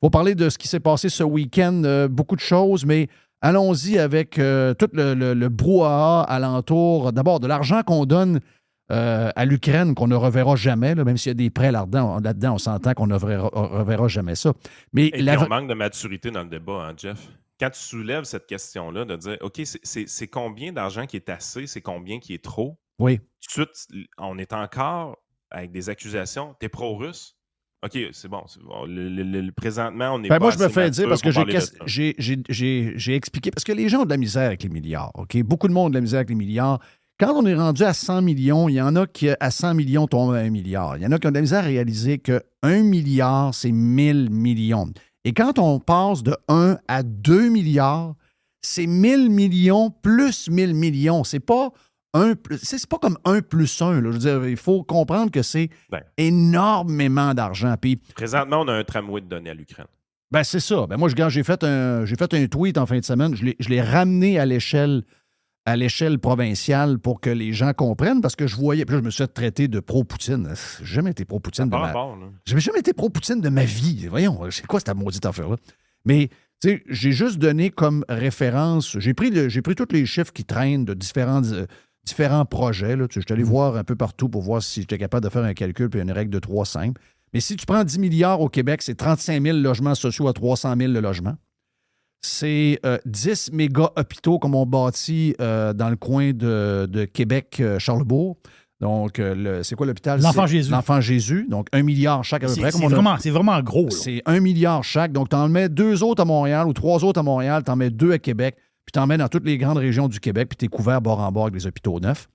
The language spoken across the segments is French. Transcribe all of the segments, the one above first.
faut parler de ce qui s'est passé ce week-end, beaucoup de choses, mais allons-y avec tout le brouhaha alentour, d'abord, de l'argent qu'on donne à l'Ukraine, qu'on ne reverra jamais, là, même s'il y a des prêts là-dedans, on s'entend qu'on ne reverra jamais ça. Mais Et puis, on manque de maturité dans le débat, hein, Jeff? Quand tu soulèves cette question-là, de dire, OK, c'est combien d'argent qui est assez, c'est combien qui est trop? Oui. Tout de suite, on est encore avec des accusations. T'es pro-russe? OK, c'est bon. Présentement, on n'est Ben pas moi, je me assez fais dire mature parce que pour parler de ça. j'ai expliqué, parce que les gens ont de la misère avec les milliards, OK? Beaucoup de monde a de la misère avec les milliards. Quand on est rendu à 100 millions, il y en a qui, à 100 millions, tombent à 1 milliard. Il y en a qui ont de la misère à réaliser que 1 milliard, c'est 1000 millions. Et quand on passe de 1 à 2 milliards, c'est 1000 millions plus 1000 millions. C'est pas comme 1 plus 1. Là. Je veux dire, il faut comprendre que c'est Ben, énormément d'argent. Puis, présentement, on a un tramway de données à l'Ukraine. ben c'est ça. Ben moi, j'ai fait un tweet en fin de semaine. Je l'ai ramené à l'échelle provinciale pour que les gens comprennent, parce que je voyais, puis là, je me suis fait traiter de pro-Poutine. J'ai jamais été pro-Poutine J'ai jamais été pro-Poutine de ma vie. Voyons, c'est quoi cette maudite affaire-là? Mais, tu sais, j'ai juste donné comme référence, j'ai pris tous les chiffres qui traînent de différents projets. Là. Tu sais, je suis allé voir un peu partout pour voir si j'étais capable de faire un calcul puis une règle de 3 simple. Mais si tu prends 10 milliards au Québec, c'est 35 000 logements sociaux à 300 000 le logement. C'est 10 méga-hôpitaux comme on bâtit dans le coin de Québec-Charlebourg. Donc, c'est quoi l'hôpital? L'Enfant Jésus. L'Enfant Jésus. Donc, 1 milliard chaque à peu près. C'est vraiment gros. Là. C'est 1 milliard chaque. Donc, tu en mets 2 autres à Montréal ou 3 autres à Montréal, tu en mets 2 à Québec, puis tu en mets dans toutes les grandes régions du Québec, puis tu es couvert bord en bord avec des hôpitaux neufs.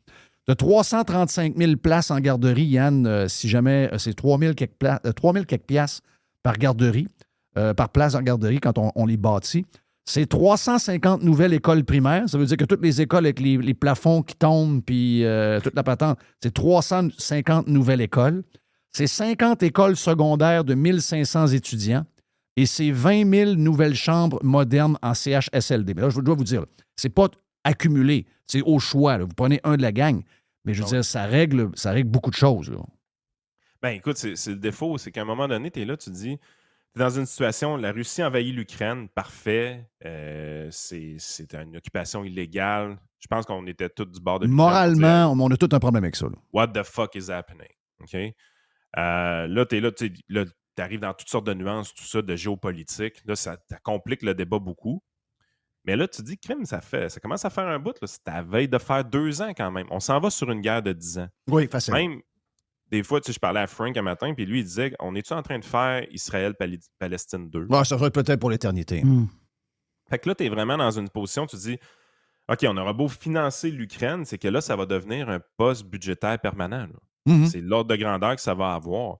Tu as 335 000 places en garderie, Yann, si jamais c'est 3 000 quelques piastres par garderie, par place en garderie quand on les bâtit. C'est 350 nouvelles écoles primaires. Ça veut dire que toutes les écoles avec les plafonds qui tombent puis toute la patente, c'est 350 nouvelles écoles. C'est 50 écoles secondaires de 1500 étudiants et c'est 20 000 nouvelles chambres modernes en CHSLD. Mais là, je dois vous dire, c'est pas accumulé, c'est au choix. Là. Vous prenez un de la gang. Mais je veux dire, ça règle beaucoup de choses. Là. Ben écoute, c'est le défaut, c'est qu'à un moment donné, tu es là, tu te dis, tu es dans une situation, la Russie envahit l'Ukraine, parfait, c'est une occupation illégale. Je pense qu'on était tous du bord de l'Ukraine. Moralement, on a tout un problème avec ça. Là. What the fuck is happening? OK? Là, tu es là, tu arrives dans toutes sortes de nuances, tout ça, de géopolitique. Là, ça complique le débat beaucoup. Mais là, tu dis, crime, ça commence à faire un bout. C'est à veille de faire 2 ans quand même. On s'en va sur une guerre de 10 ans. Oui, facile. Même, des fois, je parlais à Frank un matin, puis lui, il disait, on est-tu en train de faire Israël-Palestine 2? Ouais, ça va être peut-être pour l'éternité. Fait que là, tu es vraiment dans une position, tu dis, OK, on aura beau financer l'Ukraine, c'est que là, ça va devenir un poste budgétaire permanent. C'est l'ordre de grandeur que ça va avoir.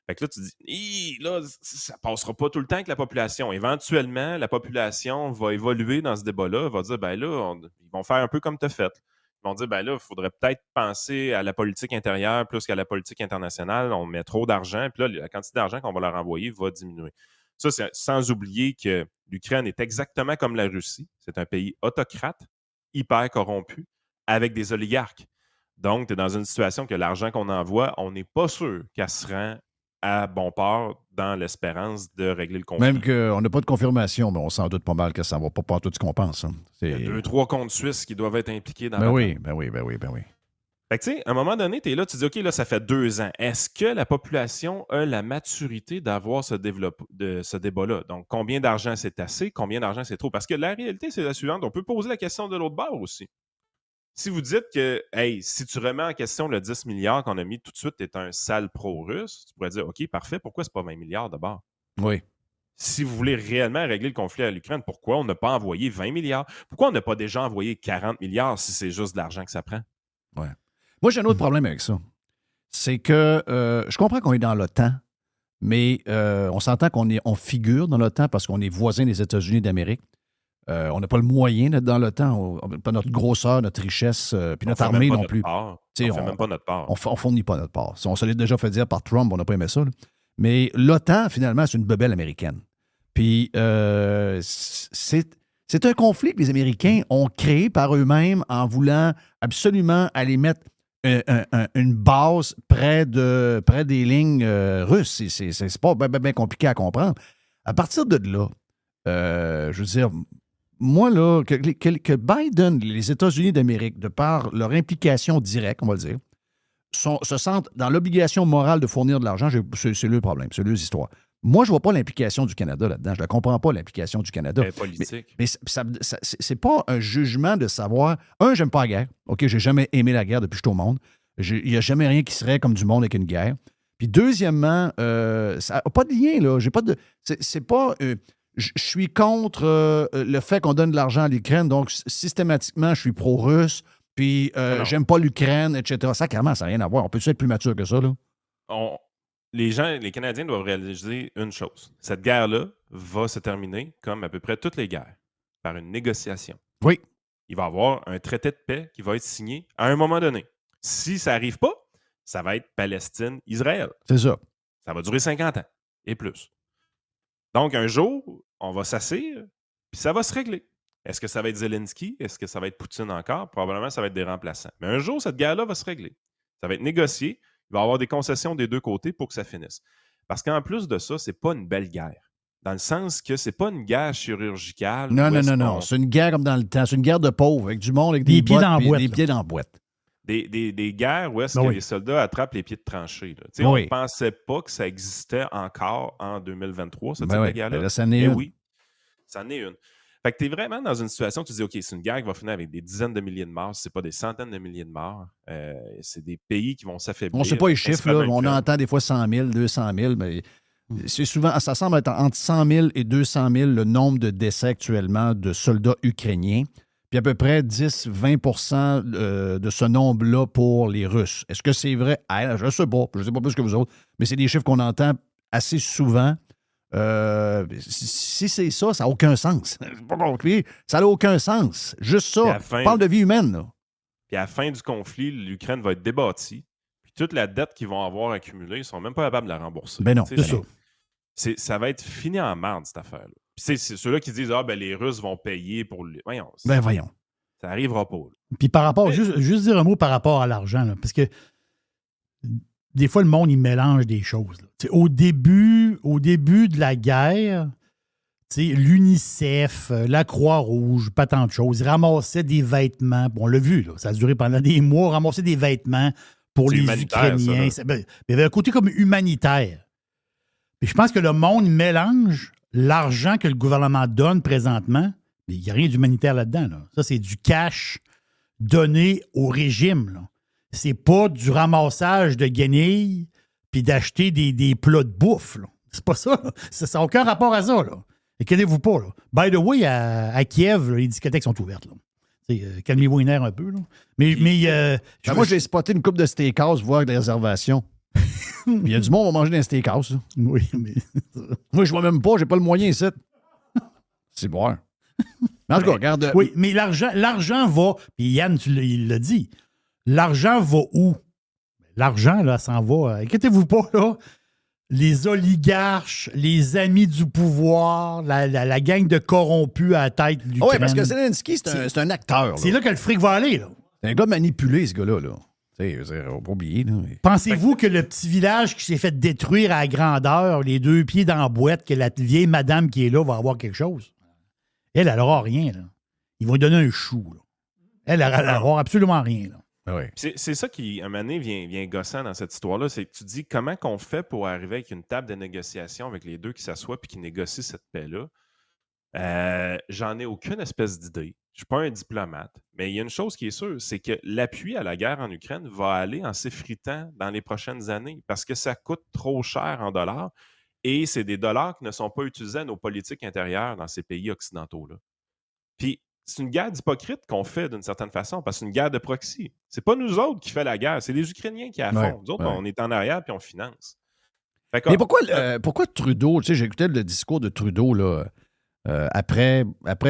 Fait que là, tu dis, là, ça passera pas tout le temps avec la population. Éventuellement, la population va évoluer dans ce débat-là, va dire, ben là, ils vont faire un peu comme tu as fait. Ils vont dire, ben là, il faudrait peut-être penser à la politique intérieure plus qu'à la politique internationale. On met trop d'argent, puis là, la quantité d'argent qu'on va leur envoyer va diminuer. Ça, c'est sans oublier que l'Ukraine est exactement comme la Russie. C'est un pays autocrate, hyper corrompu, avec des oligarques. Donc, tu es dans une situation que l'argent qu'on envoie, on n'est pas sûr qu'elle se rend à bon port dans l'espérance de régler le conflit. Même qu'on n'a pas de confirmation, mais on s'en doute pas mal que ça ne va pas tout ce qu'on pense. Hein. Il y a 2-3 comptes suisses qui doivent être impliqués dans ben oui. Fait que, tu sais, à un moment donné, tu es là, tu dis, OK, là, ça fait 2 ans. Est-ce que la population a la maturité d'avoir ce débat-là? Donc, combien d'argent c'est assez? Combien d'argent c'est trop? Parce que la réalité, c'est la suivante. On peut poser la question de l'autre bord aussi. Si vous dites que, hey, si tu remets en question le 10 milliards qu'on a mis tout de suite, tu es un sale pro-russe, tu pourrais dire, OK, parfait, pourquoi c'est pas 20 milliards d'abord? Oui. Si vous voulez réellement régler le conflit à l'Ukraine, pourquoi on n'a pas envoyé 20 milliards? Pourquoi on n'a pas déjà envoyé 40 milliards si c'est juste de l'argent que ça prend? Ouais. Moi, j'ai un autre problème avec ça. C'est que je comprends qu'on est dans l'OTAN, mais on s'entend qu'on figure dans l'OTAN parce qu'on est voisin des États-Unis d'Amérique. On n'a pas le moyen d'être dans l'OTAN. Pas notre grosseur, notre richesse, puis notre armée non plus. On ne fait même pas notre part. On ne fournit pas notre part. On se l'est déjà fait dire par Trump, on n'a pas aimé ça. Là. Mais l'OTAN, finalement, c'est une bebelle américaine. Puis c'est un conflit que les Américains ont créé par eux-mêmes en voulant absolument aller mettre une base près des lignes russes. C'est pas bien compliqué à comprendre. À partir de là, je veux dire, moi, là, que Biden, les États-Unis d'Amérique, de par leur implication directe, on va le dire, se sentent dans l'obligation morale de fournir de l'argent, c'est le problème, c'est leur histoire. Moi, je ne vois pas l'implication du Canada là-dedans. Je ne la comprends pas, l'implication du Canada. Politique. Mais c'est pas un jugement de savoir. J'aime pas la guerre. OK, j'ai jamais aimé la guerre depuis que je suis au monde. Il n'y a jamais rien qui serait comme du monde avec une guerre. Puis deuxièmement, ça n'a pas de lien, là. J'ai pas de. C'est pas. Je suis contre le fait qu'on donne de l'argent à l'Ukraine, donc systématiquement, je suis pro-russe, puis j'aime pas l'Ukraine, etc. Ça, clairement, ça n'a rien à voir. On peut-tu être plus mature que ça, là? Les Canadiens doivent réaliser une chose. Cette guerre-là va se terminer, comme à peu près toutes les guerres, par une négociation. Oui. Il va y avoir un traité de paix qui va être signé à un moment donné. Si ça n'arrive pas, ça va être Palestine-Israël. C'est ça. Ça va durer 50 ans et plus. Donc, un jour, on va s'asseoir, puis ça va se régler. Est-ce que ça va être Zelensky? Est-ce que ça va être Poutine encore? Probablement, ça va être des remplaçants. Mais un jour, cette guerre-là va se régler. Ça va être négocié. Il va y avoir des concessions des deux côtés pour que ça finisse. Parce qu'en plus de ça, c'est pas une belle guerre. Dans le sens que c'est pas une guerre chirurgicale. Non. C'est une guerre comme dans le temps. C'est une guerre de pauvres, avec du monde avec des pieds bottes, dans la boîte. Des pieds dans la boîte. Des guerres où est-ce que les soldats attrapent les pieds de tranchée. On ne pensait pas que ça existait encore en 2023, cette guerre-là. Ça en est une. Oui, ça en est une. Fait que tu es vraiment dans une situation où tu dis, OK, c'est une guerre qui va finir avec des dizaines de milliers de morts, c'est pas des centaines de milliers de morts. C'est des pays qui vont s'affaiblir. On ne sait pas les chiffres, là. On entend des fois 100 000, 200 000, mais c'est souvent, ça semble être entre 100 000 et 200 000 le nombre de décès actuellement de soldats ukrainiens. Puis à peu près 10-20 de ce nombre-là pour les Russes. Est-ce que c'est vrai? Je ne sais pas. Je ne sais pas plus que vous autres. Mais c'est des chiffres qu'on entend assez souvent. Si c'est ça, ça n'a aucun sens. C'est pas compliqué. Ça n'a aucun sens. Juste ça. On parle de vie humaine, là. Puis à la fin du conflit, l'Ukraine va être débâtie. Puis toute la dette qu'ils vont avoir accumulée, ils ne sont même pas capables de la rembourser. Ben non, c'est ça. Ça va être fini en marde, cette affaire-là. Puis c'est ceux-là qui disent les Russes vont payer pour... Voyons. Voyons. Ça n'arrivera pas. Là. Puis par rapport... Juste dire un mot par rapport à l'argent, là, parce que des fois, le monde, il mélange des choses. Au début de la guerre, l'UNICEF, la Croix-Rouge, pas tant de choses, ils ramassaient des vêtements. Bon, on l'a vu, là, ça a duré pendant des mois, ramassaient des vêtements pour les Ukrainiens. Il y avait un côté comme humanitaire. Puis je pense que le monde mélange l'argent que le gouvernement donne présentement, mais il n'y a rien d'humanitaire là-dedans. Là. Ça, c'est du cash donné au régime. Là. C'est pas du ramassage de guenilles puis d'acheter des plats de bouffe. Là. C'est pas ça. Là. Ça n'a aucun rapport à ça. Inquiétez-vous pas. Là. By the way, à Kiev, là, les discothèques sont ouvertes. Là. Calmez-vous les nerfs un peu. Là. Moi, j'ai spoté une coupe de steakhouse, voir des réservations. Il y a du monde qui va manger dans un steakhouse. Oui, mais... Moi, je vois même pas, j'ai pas le moyen ici. C'est boire. Mais en tout cas, regarde. Oui, mais l'argent va, puis Yann, il l'a dit, l'argent va où? L'argent, là, s'en va. Inquiétez-vous pas, là. Les oligarches, les amis du pouvoir, la gang de corrompus à la tête du Oui, parce que Zelensky, c'est un acteur. Là. C'est là que le fric va aller, là. C'est un gars manipulé, ce gars-là. Là. On va pas oublier. Là, mais... Pensez-vous que le petit village qui s'est fait détruire à la grandeur, les deux pieds dans la boîte, que la vieille madame qui est là va avoir quelque chose? Elle n'aura rien. Là. Ils vont lui donner un chou. Là. Elle n'aura absolument rien. Là. Oui. C'est ça qui, à un moment donné, vient gossant dans cette histoire-là. C'est que tu dis comment qu'on fait pour arriver avec une table de négociation avec les deux qui s'assoient et qui négocient cette paix-là. J'en ai aucune espèce d'idée. Je ne suis pas un diplomate. Mais il y a une chose qui est sûre, c'est que l'appui à la guerre en Ukraine va aller en s'effritant dans les prochaines années parce que ça coûte trop cher en dollars et c'est des dollars qui ne sont pas utilisés à nos politiques intérieures dans ces pays occidentaux-là. Puis, c'est une guerre d'hypocrite qu'on fait d'une certaine façon parce que c'est une guerre de proxy. C'est pas nous autres qui fait la guerre, c'est les Ukrainiens qui la font. Nous autres, on est en arrière puis on finance. Mais pourquoi Trudeau, tu sais, j'écoutais le discours de Trudeau, là. Après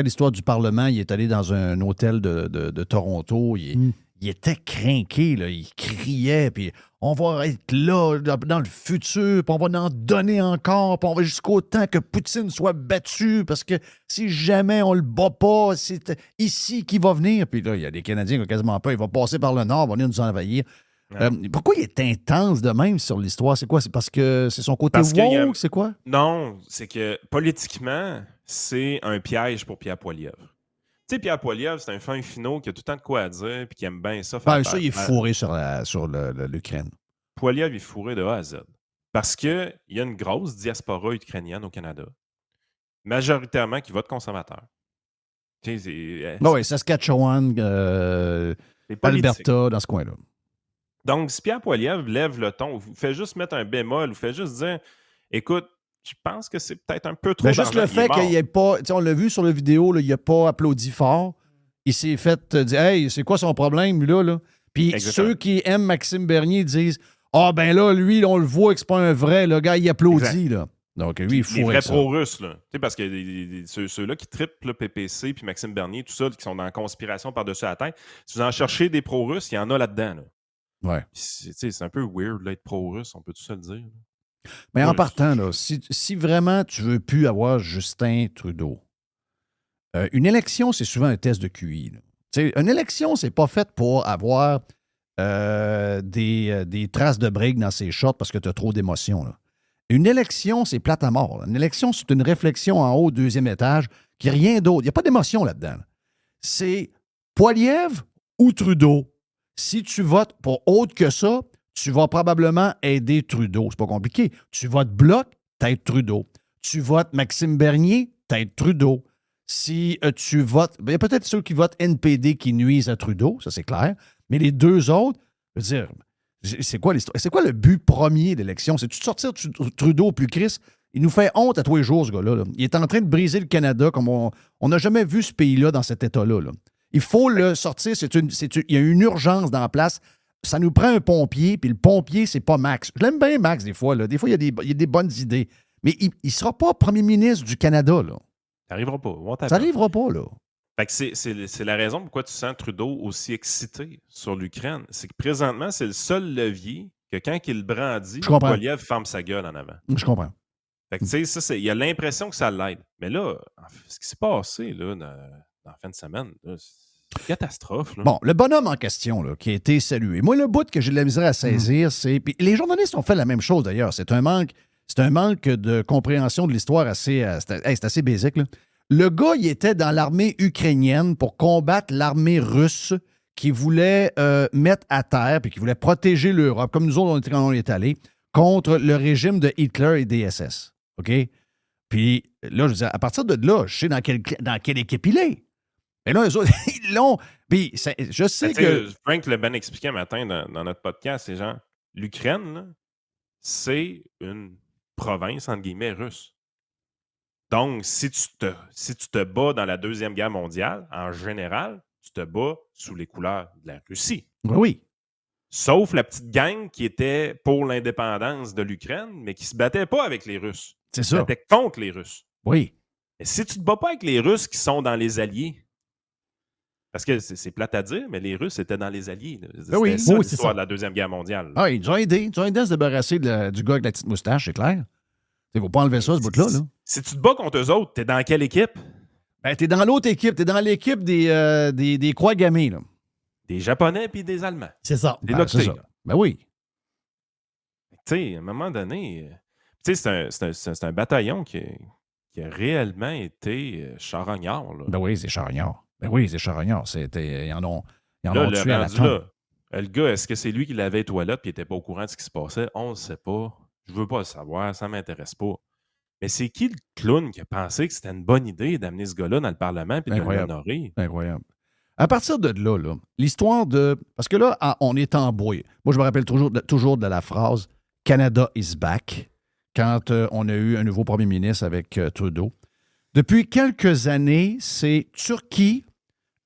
l'histoire du Parlement, il est allé dans un hôtel de Toronto. Il était crinqué, là. Il criait, puis on va être là dans le futur, puis on va en donner encore, puis on va jusqu'au temps que Poutine soit battu, parce que si jamais on le bat pas, c'est ici qu'il va venir. Puis là, il y a des Canadiens qui ont quasiment peur. Il va passer par le nord, il va venir nous envahir. Pourquoi il est intense de même sur l'histoire? C'est quoi? C'est parce que c'est son côté woke? C'est quoi? Non, c'est que politiquement, c'est un piège pour Pierre Poilievre. Tu sais, Pierre Poilievre, c'est un fin finot qui a tout le temps de quoi à dire puis qui aime bien ça. Ça, il est fourré sur l'Ukraine. Poilievre est fourré de A à Z. Parce qu'il y a une grosse diaspora ukrainienne au Canada, majoritairement qui vote conservateur. Oui, Saskatchewan, Alberta, dans ce coin-là. Donc, si Pierre Poilievre lève le ton, ou fait juste mettre un bémol, ou fait juste dire, écoute, je pense que c'est peut-être un peu trop. Mais juste le fait qu'il n'y ait pas, on l'a vu sur la vidéo, là, il n'a pas applaudi fort. Il s'est fait dire, hey, c'est quoi son problème, là? Puis ceux qui aiment Maxime Bernier disent, ben là, lui, on le voit que c'est pas un vrai, le gars, il applaudit, là. Donc, lui, il faut. Les vrais pro-russes, là. Tu sais, parce que ceux-là qui trippent le PPC, puis Maxime Bernier, tout ça, qui sont dans la conspiration par-dessus la tête, si vous en cherchez des pro-russes, il y en a là-dedans, là. Ouais. C'est un peu weird d'être pro-russe, on peut tout ça le dire. Mais en partant, là, si vraiment tu veux plus avoir Justin Trudeau, une élection, c'est souvent un test de QI. Une élection, c'est pas fait pour avoir des traces de break dans ses shorts parce que tu as trop d'émotions. Une élection, c'est plate à mort. Une élection, c'est une réflexion en haut, deuxième étage, qui n'est rien d'autre. Il n'y a pas d'émotion là-dedans. C'est Poilievre ou Trudeau. Si tu votes pour autre que ça, tu vas probablement aider Trudeau. C'est pas compliqué. Tu votes Bloc, t'aides Trudeau. Tu votes Maxime Bernier, t'aides Trudeau. Si tu votes... Il y a peut-être ceux qui votent NPD qui nuisent à Trudeau, ça c'est clair. Mais les deux autres, je veux dire, c'est quoi l'histoire? C'est quoi le but premier de l'élection? C'est-tu de sortir Trudeau au plus Christ? Il nous fait honte à tous les jours, ce gars-là. Il est en train de briser le Canada comme on n'a jamais vu ce pays-là dans cet état-là. Il faut le sortir. Il y a une urgence dans la place. Ça nous prend un pompier, puis le pompier, c'est pas Max. Je l'aime bien, Max, des fois. Des fois, il y a des bonnes idées. Mais il ne sera pas premier ministre du Canada. Là. Ça n'arrivera pas. Ça n'arrivera pas, là. Fait que c'est la raison pourquoi tu sens Trudeau aussi excité sur l'Ukraine. C'est que présentement, c'est le seul levier que quand il le brandit, Poilievre ferme sa gueule en avant. Je comprends. Fait que tu sais, il y a l'impression que ça l'aide. Mais là, ce qui s'est passé là, dans la fin de semaine, là, c'est une catastrophe. Là. Bon, le bonhomme en question là, qui a été salué. Moi, le bout que j'ai de la misère à saisir, c'est... Puis les journalistes ont fait la même chose, d'ailleurs. C'est un manque de compréhension de l'histoire assez... c'est assez basique, là. Le gars, il était dans l'armée ukrainienne pour combattre l'armée russe qui voulait mettre à terre puis qui voulait protéger l'Europe, comme nous autres, quand on est allés, contre le régime de Hitler et des SS. OK? Puis là, je disais, à partir de là, je sais dans quelle équipe il est. Mais là, eux autres, ils l'ont. Puis je sais que... Frank l'a bien expliqué un matin dans notre podcast, c'est genre, l'Ukraine, là, c'est une province, entre guillemets, russe. Donc, si tu te bats dans la Deuxième Guerre mondiale, en général, tu te bats sous les couleurs de la Russie. Oui. Sauf la petite gang qui était pour l'indépendance de l'Ukraine, mais qui ne se battait pas avec les Russes. C'est ça. Ils se battait contre les Russes. Oui. Mais si tu ne te bats pas avec les Russes qui sont dans les Alliés, parce que c'est plate à dire, mais les Russes étaient dans les Alliés. C'était ça l'histoire de la Deuxième Guerre mondiale. Ah, ils ont aidé. Ils ont aidé à se débarrasser du gars avec la petite moustache, c'est clair. Il ne faut pas enlever ça, ce bout-là. Là. Si tu te bats contre eux autres, t'es dans quelle équipe? Ben, t'es dans l'autre équipe. T'es dans l'équipe des croix gammées, là. Des Japonais puis des Allemands. C'est ça. C'est ça. Ben oui. Tu sais, à un moment donné, c'est un bataillon qui a réellement été charognard. Là. Ben oui, c'est charognard. Ils en ont tué à la tombe. Le gars, est-ce que c'est lui qui l'avait les toilettes et il n'était pas au courant de ce qui se passait? On ne le sait pas. Je veux pas le savoir, ça ne m'intéresse pas. Mais c'est qui le clown qui a pensé que c'était une bonne idée d'amener ce gars-là dans le Parlement et de l'honorer? Incroyable. À partir de là, l'histoire de... Parce que là, on est embrouillé. Moi, je me rappelle toujours de la phrase « Canada is back » quand on a eu un nouveau premier ministre avec Trudeau. Depuis quelques années, c'est Turquie,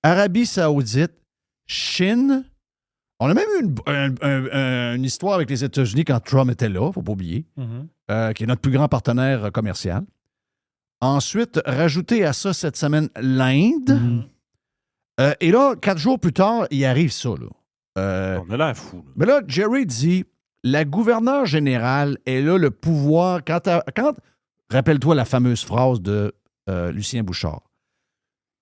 Arabie Saoudite, Chine... On a même eu une histoire avec les États-Unis quand Trump était là, il ne faut pas oublier, qui est notre plus grand partenaire commercial. Ensuite, rajouter à ça cette semaine l'Inde. Et là, 4 jours plus tard, il arrive ça. Là. On a l'air fou. Là. Mais là, Jerry dit, la gouverneure générale, elle a le pouvoir. Rappelle-toi la fameuse phrase de Lucien Bouchard.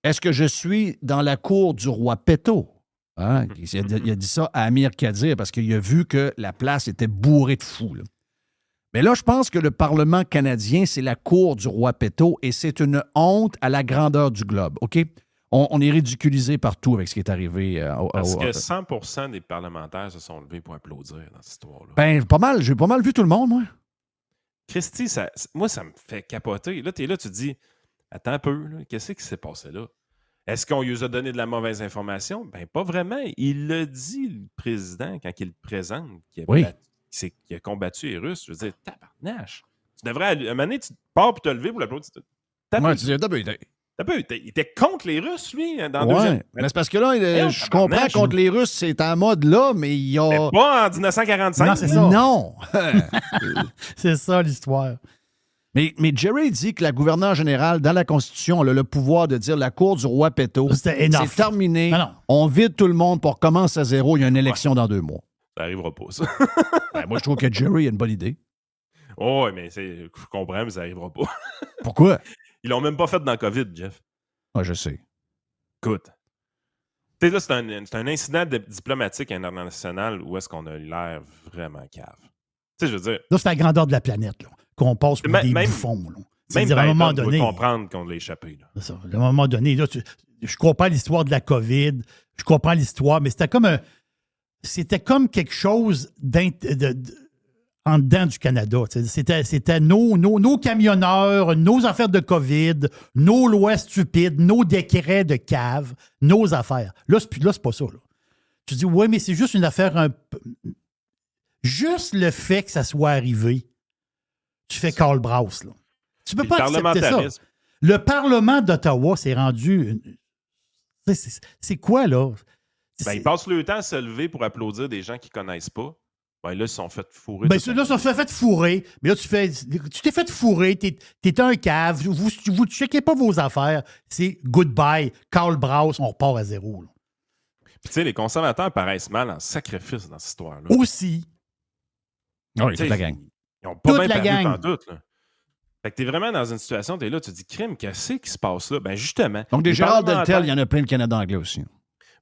Est-ce que je suis dans la cour du roi Péto? Hein? Il a dit ça à Amir Kadir parce qu'il a vu que la place était bourrée de fous. Là. Mais là, je pense que le Parlement canadien, c'est la cour du roi Péto et c'est une honte à la grandeur du globe. OK? On est ridiculisé partout avec ce qui est arrivé. Parce que 100% des parlementaires se sont levés pour applaudir dans cette histoire-là. Ben, pas mal. J'ai pas mal vu tout le monde, moi. Christy, moi, ça me fait capoter. Là, tu es là, tu te dis, attends un peu, là, qu'est-ce qui s'est passé là? Est-ce qu'on lui a donné de la mauvaise information? Ben, pas vraiment. Il l'a dit, le président, quand il le présente, qu'il a combattu les Russes. Je veux dire, tabarnache. Tu devrais, à un moment donné, tu pars pour te lever pour l'applaudir. Ouais, tu dis, il était contre les Russes, lui, dans ouais, deuxième. mais c'est parce que là, je comprends contre les Russes, c'est en mode là, mais il y a... Mais pas en 1945. Non, c'est ça. Non! C'est ça, l'histoire. Mais Jerry dit que la gouverneure générale, dans la Constitution, elle a le pouvoir de dire la cour du roi Péto, c'est terminé, non. on vide tout le monde pour commencer à zéro, il y a une élection dans 2 mois. Ça n'arrivera pas, ça. Ben, moi, je trouve que Jerry a une bonne idée. Oh, oui, mais je comprends, mais ça n'arrivera pas. Pourquoi? Ils l'ont même pas fait dans COVID, Jeff. Ah, je sais. Écoute. Tu sais, là, c'est un incident diplomatique international où est-ce qu'on a l'air vraiment cave. Tu sais, je veux dire... Là, c'est la grandeur de la planète, là, qu'on passe pour des bouffons. Là. Même à un moment donné, comprendre qu'on l'a échappé. Là. C'est ça. À un moment donné, là, je comprends l'histoire de la COVID, je comprends l'histoire, mais c'était comme quelque chose en dedans du Canada. C'était nos camionneurs, nos affaires de COVID, nos lois stupides, nos décrets de cave, nos affaires. Là, c'est pas ça. Là. Tu dis, oui, mais c'est juste une affaire un peu... Juste le fait que ça soit arrivé, tu fais Karl Braus. Là. Tu peux pas accepter ça. Le Parlement d'Ottawa s'est rendu... C'est quoi, là? Ben, ils passent le temps à se lever pour applaudir des gens qu'ils ne connaissent pas. Ben, là, ils se sont fait fourrer. Ben, là, ils se sont fait fourrer. Mais là, tu t'es fait fourrer. T'es un cave. Vous ne checkez pas vos affaires. C'est goodbye. Karl Braus, on repart à zéro. Puis, tu sais, les conservateurs paraissent mal en sacrifice dans cette histoire-là. Aussi. Oui, toute la gang. Ils n'ont pas toute la gang. En tout, là. Fait que t'es vraiment dans une situation, t'es là, tu te dis, crime, qu'est-ce qui se passe là? Ben, justement. Donc, des Gérald Deltel, il y en a plein de Canada anglais aussi.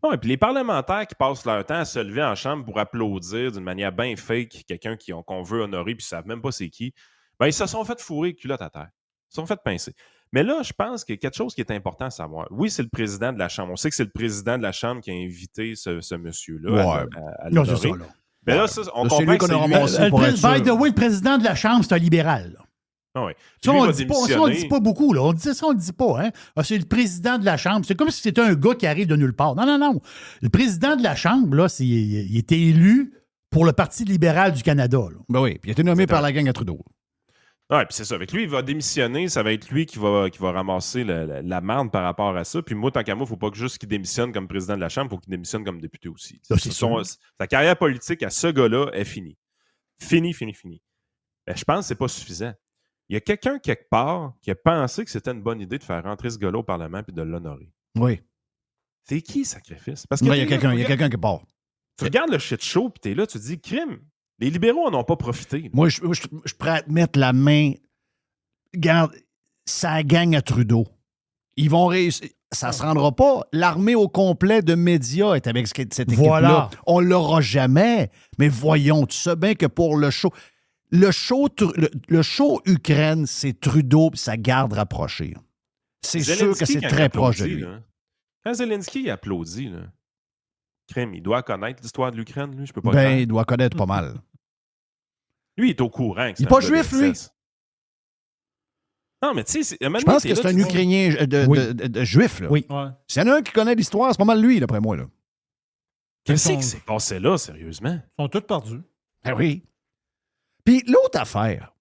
Oui, puis les parlementaires qui passent leur temps à se lever en chambre pour applaudir d'une manière bien fake quelqu'un qu'on veut honorer puis ils ne savent même pas c'est qui, ben ils se sont fait fourrer culotte à terre. Ils se sont fait pincer. Mais là, je pense qu'il y a quelque chose qui est important à savoir. Oui, c'est le président de la Chambre. On sait que c'est le président de la Chambre qui a invité ce monsieur-là à l'honorer. C'est ça, là. Mais là, ça, on comprend que c'est lui. By the way, le président de la Chambre, c'est un libéral. Là. Ah oui. Ça, on ne le dit pas beaucoup. Là. On dit ça, on ne le dit pas. Hein? Ah, c'est le président de la Chambre. C'est comme si c'était un gars qui arrive de nulle part. Non. Le président de la Chambre, là, il était élu pour le Parti libéral du Canada. Là. Ben oui, puis il a été nommé par la gang à Trudeau. Oui, puis c'est ça. Avec lui, il va démissionner. Ça va être lui qui va ramasser la marde par rapport à ça. Puis moi, tant qu'à moi, il ne faut pas juste qu'il démissionne comme président de la Chambre, il faut qu'il démissionne comme député aussi. Sa carrière politique à ce gars-là est finie. Fini. Ben, je pense que ce n'est pas suffisant. Il y a quelqu'un quelque part qui a pensé que c'était une bonne idée de faire rentrer ce gars-là au Parlement et de l'honorer. Oui. C'est qui, sacrifice? Parce que il y a quelqu'un qui part. Tu regardes le shit show et tu es là, tu te dis, crime, les libéraux n'en ont pas profité. Là. Moi, je pourrais te mettre la main. Regarde, ça gagne à Trudeau. Ils vont réussir. Ça ne se rendra pas. L'armée au complet de médias est avec cette équipe-là. Voilà. On ne l'aura jamais. Mais voyons, tu sais bien que pour le show... Le show Ukraine, c'est Trudeau et sa garde rapprochée. C'est sûr que c'est très proche de lui. Là. Quand Zelensky applaudit, là, crime, il doit connaître l'histoire de l'Ukraine, lui. Je peux pas il doit connaître pas mal. Lui, il est au courant. Il n'est pas juif, lui. Non, mais tu sais, je pense que c'est un Ukrainien de juif. Là. Oui. S'il y en a un qui connaît l'histoire, c'est pas mal lui, d'après moi. Qu'est-ce qui s'est passé là, sérieusement? Ils sont tous perdus. Ah oui. Puis l'autre affaire,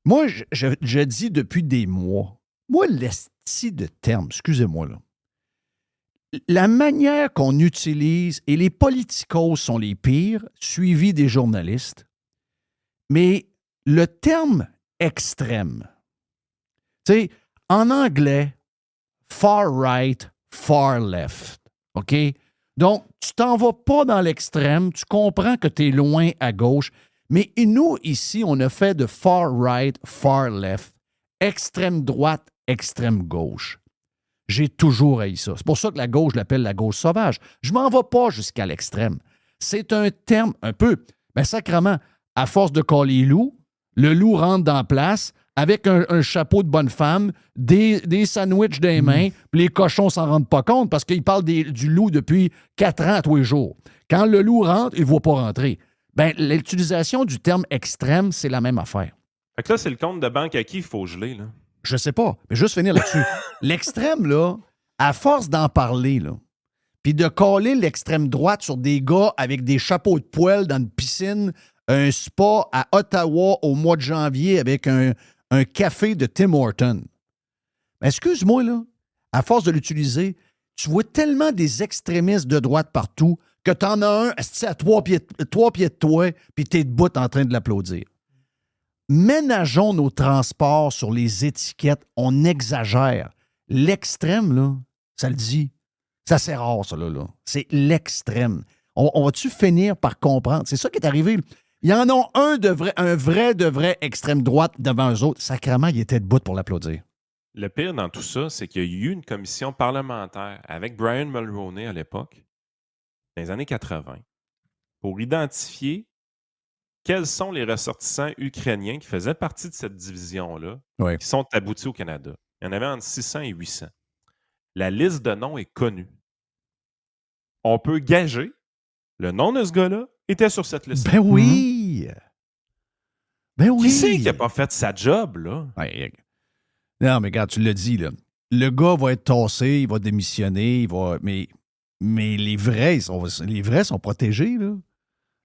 moi, je dis depuis des mois, moi, l'esti de terme, excusez-moi, là, la manière qu'on utilise, et les politicos sont les pires, suivis des journalistes, mais le terme extrême, tu sais, en anglais, far right, far left, OK? Donc, tu t'en vas pas dans l'extrême, tu comprends que tu es loin à gauche. Mais nous, ici, on a fait de far right, far left, extrême droite, extrême gauche. J'ai toujours haï ça. C'est pour ça que la gauche, je l'appelle la gauche sauvage. Je m'en vais pas jusqu'à l'extrême. C'est un terme un peu, ben sacrément, à force de coller loup, le loup rentre dans la place avec un chapeau de bonne femme, des sandwichs dans les mains, puis les cochons s'en rendent pas compte parce qu'ils parlent du loup depuis 4 ans à tous les jours. Quand le loup rentre, il ne voit pas rentrer. Ben, l'utilisation du terme extrême, c'est la même affaire. Fait que là, c'est le compte de banque à qui il faut geler, là? Je sais pas, mais juste finir là-dessus. L'extrême, là, à force d'en parler, là, puis de coller l'extrême droite sur des gars avec des chapeaux de poêle dans une piscine, un spa à Ottawa au mois de janvier avec un café de Tim Hortons. Mais excuse-moi, là, à force de l'utiliser, tu vois tellement des extrémistes de droite partout que t'en as un à 3 pieds de toi, puis t'es debout en train de l'applaudir. Ménageons nos transports sur les étiquettes. On exagère. L'extrême, là, ça le dit. Ça, c'est rare, ça, là. C'est l'extrême. On va-tu finir par comprendre? C'est ça qui est arrivé. Il y en a un vrai extrême droite devant eux autres. Sacrément, il était debout pour l'applaudir. Le pire dans tout ça, c'est qu'il y a eu une commission parlementaire avec Brian Mulroney à l'époque, dans les années 80, pour identifier quels sont les ressortissants ukrainiens qui faisaient partie de cette division-là, qui sont aboutis au Canada. Il y en avait entre 600 et 800. La liste de noms est connue. On peut gager le nom de ce gars-là était sur cette liste. Ben oui! Ben oui! Qui c'est qui n'a pas fait sa job, là? Ouais. Non, mais regarde, tu l'as dit, là. Le gars va être tassé, il va démissionner, mais les vrais sont protégés, là.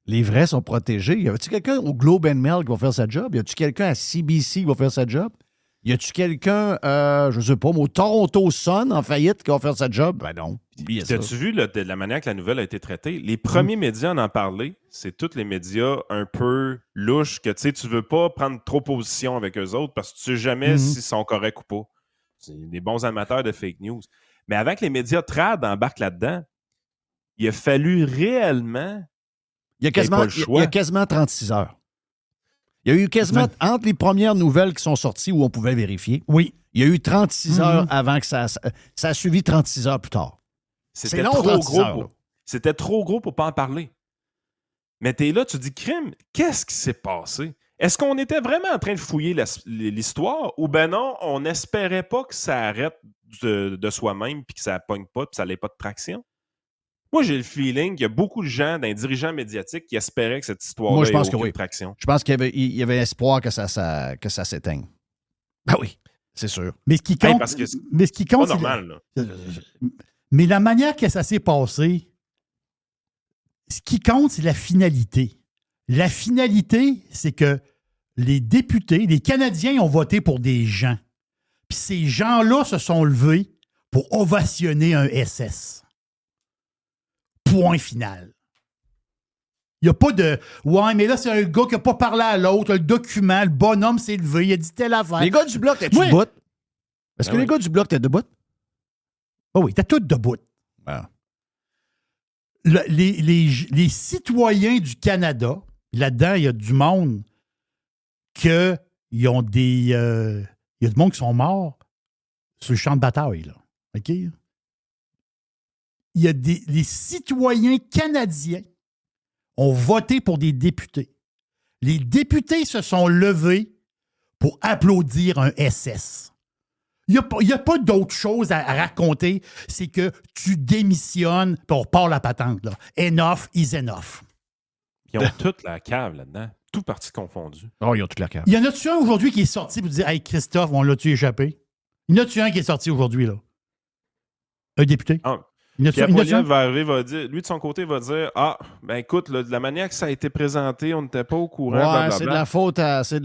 Les vrais sont protégés. Y a-tu quelqu'un au Globe and Mail qui va faire sa job? Y a-tu quelqu'un à CBC qui va faire sa job? Y a-tu quelqu'un, je sais pas, au Toronto Sun en faillite qui va faire sa job? Ben non. As-tu vu de la manière que la nouvelle a été traitée? Les premiers médias à en parler, c'est tous les médias un peu louches que tu veux pas prendre trop position avec eux autres parce que tu sais jamais s'ils sont corrects ou pas. C'est des bons amateurs de fake news. Mais avant que les médias trad embarquent là-dedans, il a fallu réellement... Il y a quasiment 36 heures. Il y a eu quasiment, entre les premières nouvelles qui sont sorties où on pouvait vérifier, oui, il y a eu 36 heures avant que ça a suivi 36 heures plus tard. C'était trop gros. C'était trop gros pour pas en parler. Mais t'es là, tu dis, crime, qu'est-ce qui s'est passé? Est-ce qu'on était vraiment en train de fouiller l'histoire ou ben non, on n'espérait pas que ça arrête de soi-même puis que ça pogne pas puis ça n'ait pas de traction? Moi, j'ai le feeling qu'il y a beaucoup de gens, d'un dirigeant médiatique, qui espéraient que cette histoire-là ait aucune traction. Je pense qu'il y avait espoir que ça s'éteigne. Ben oui, c'est sûr. Mais ce qui compte, c'est pas normal, là. Mais la manière que ça s'est passé, ce qui compte, c'est la finalité. La finalité, c'est que les députés, les Canadiens ont voté pour des gens. Puis ces gens-là se sont levés pour ovationner un SS. Point final. Il n'y a pas de « Ouais, mais là, c'est un gars qui n'a pas parlé à l'autre, le document, le bonhomme s'est levé, il a dit telle affaire. » Les gars du Bloc, t'es-tu debout? Est-ce que les gars du Bloc, t'es debout? Oh oui, t'es tout debout. Ah. Les citoyens du Canada, là-dedans, il y a du monde ils ont des... il y a du monde qui sont morts sur le champ de bataille, là. OK? Il y a les citoyens canadiens ont voté pour des députés. Les députés se sont levés pour applaudir un SS. Il n'y a pas d'autre chose à raconter, c'est que tu démissionnes puis on repart la patente. Là. Enough is enough. Ils ont toute la cave là-dedans, tout parti confondu. Oh, ils ont toute la cave. Il y en a-tu un aujourd'hui qui est sorti pour dire « Hey, Christophe, on l'a-tu échappé? » Il y en a-tu un qui est sorti aujourd'hui, là? Un député? Pierre Poilievre va arriver, va dire, lui de son côté va dire « Ah, ben écoute, là, de la manière que ça a été présenté, on n'était pas au courant. » Ouais, c'est de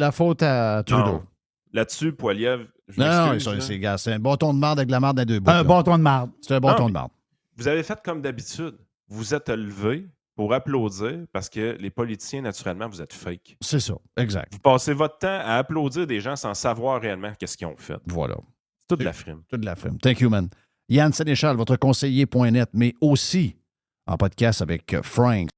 la faute à Trudeau. Non. Là-dessus, Poilievre, c'est un bâton de marde avec de la marde à deux bouts. Un bâton de marde. C'est un bâton de marde. Vous avez fait comme d'habitude. Vous êtes levé pour applaudir parce que les politiciens, naturellement, vous êtes fake. C'est ça, exact. Vous passez votre temps à applaudir des gens sans savoir réellement qu'est-ce qu'ils ont fait. Voilà. C'est toute la frime. Toute la frime. Thank you, man. Yann Sénéchal, votre conseiller.net, mais aussi en podcast avec Frank.